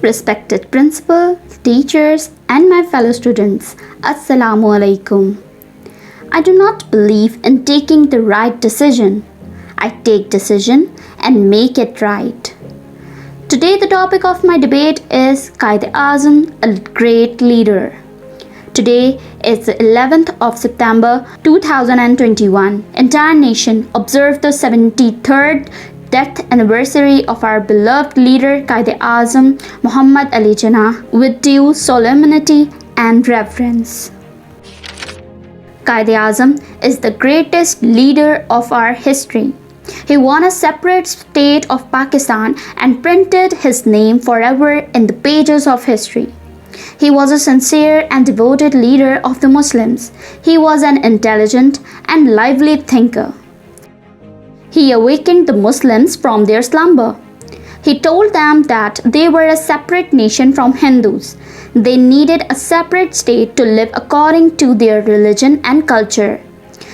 Respected principal, teachers, and my fellow students, Assalamu alaikum. I do not believe in taking the right decision. I take decision and make it right. Today the topic of my debate is Quaid-e-Azam, a great leader. Today is the 11th of September 2021. Entire nation observed the 73rd death anniversary of our beloved leader Quaid-e-Azam Muhammad Ali Jinnah with due solemnity and reverence. Quaid-e-Azam is the greatest leader of our history. He won a separate state of Pakistan and printed his name forever in the pages of history. He was a sincere and devoted leader of the Muslims. He was an intelligent and lively thinker. He awakened the Muslims from their slumber. He told them that they were a separate nation from Hindus. They needed a separate state to live according to their religion and culture.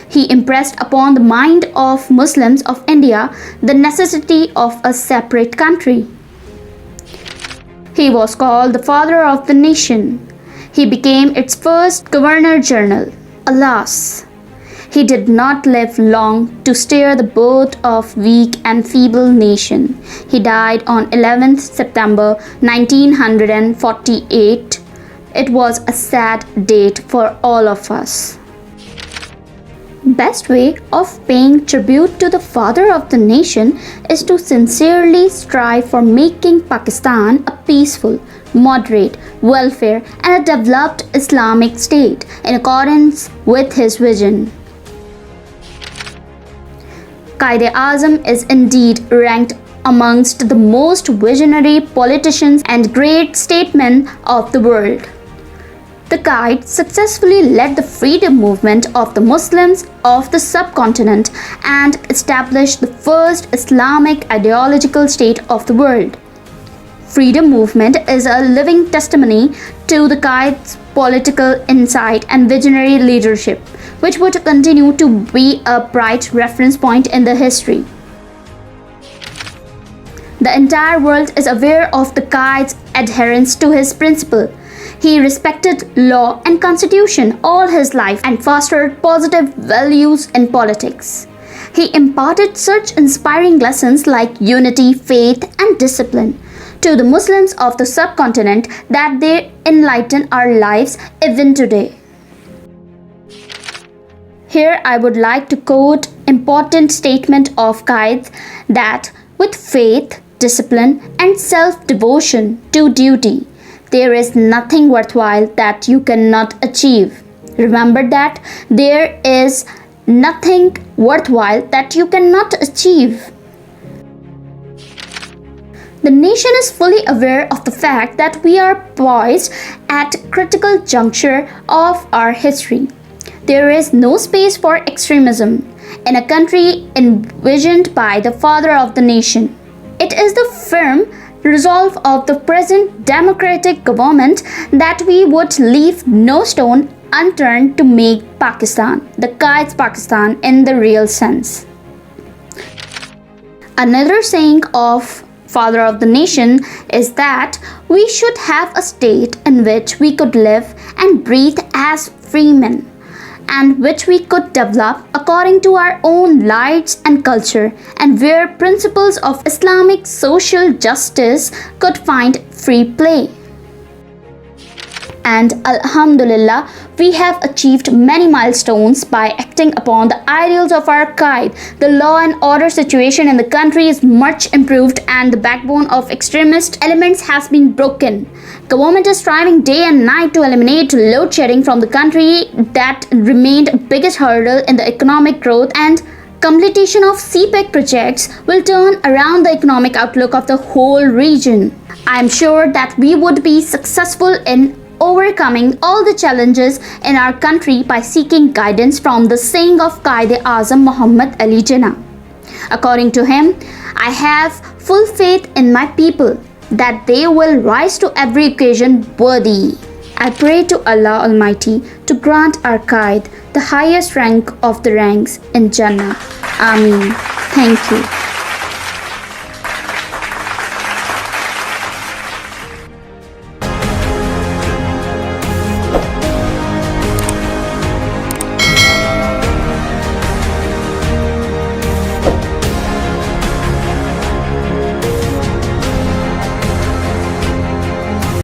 He impressed upon the mind of Muslims of India the necessity of a separate country. He was called the father of the nation. He became its first governor-general. Alas, he did not live long to steer the boat of weak and feeble nation. He died on 11th September 1948. It was a sad date for all of us. Best way of paying tribute to the father of the nation is to sincerely strive for making Pakistan a peaceful, moderate, welfare and a developed Islamic state in accordance with his vision. Quaid-e-Azam is indeed ranked amongst the most visionary politicians and great statesmen of the world. The Quaid successfully led the freedom movement of the Muslims of the subcontinent and established the first Islamic ideological state of the world. Freedom movement is a living testimony to the Quaid's political insight and visionary leadership, which would continue to be a bright reference point in the history. The entire world is aware of the Quaid's adherence to his principle. He respected law and constitution all his life and fostered positive values in politics. He imparted such inspiring lessons like unity, faith, and discipline to the Muslims of the subcontinent that they enlighten our lives even today. Here I would like to quote important statement of Quaid that with faith, discipline, and self-devotion to duty, there is nothing worthwhile that you cannot achieve. Remember that there is nothing worthwhile that you cannot achieve. The nation is fully aware of the fact that we are poised at a critical juncture of our history. There is no space for extremism in a country envisioned by the father of the nation. It is the firm resolve of the present democratic government that we would leave no stone unturned to make Pakistan, the Quaid's Pakistan in the real sense. Another saying of father of the nation is that we should have a state in which we could live and breathe as free men, and which we could develop according to our own lights and culture, and where principles of Islamic social justice could find free play. And Alhamdulillah, we have achieved many milestones by acting upon the ideals of our Quaid. The law and order situation in the country is much improved and the backbone of extremist elements has been broken. Government is striving day and night to eliminate load shedding from the country that remained biggest hurdle in the economic growth, and completion of CPEC projects will turn around the economic outlook of the whole region. I am sure that we would be successful in overcoming all the challenges in our country by seeking guidance from the saying of Quaid-e-Azam Muhammad Ali Jinnah. According to him, I have full faith in my people that they will rise to every occasion worthy. I pray to Allah Almighty to grant our Quaid the highest rank of the ranks in Jannah. Ameen. Thank you.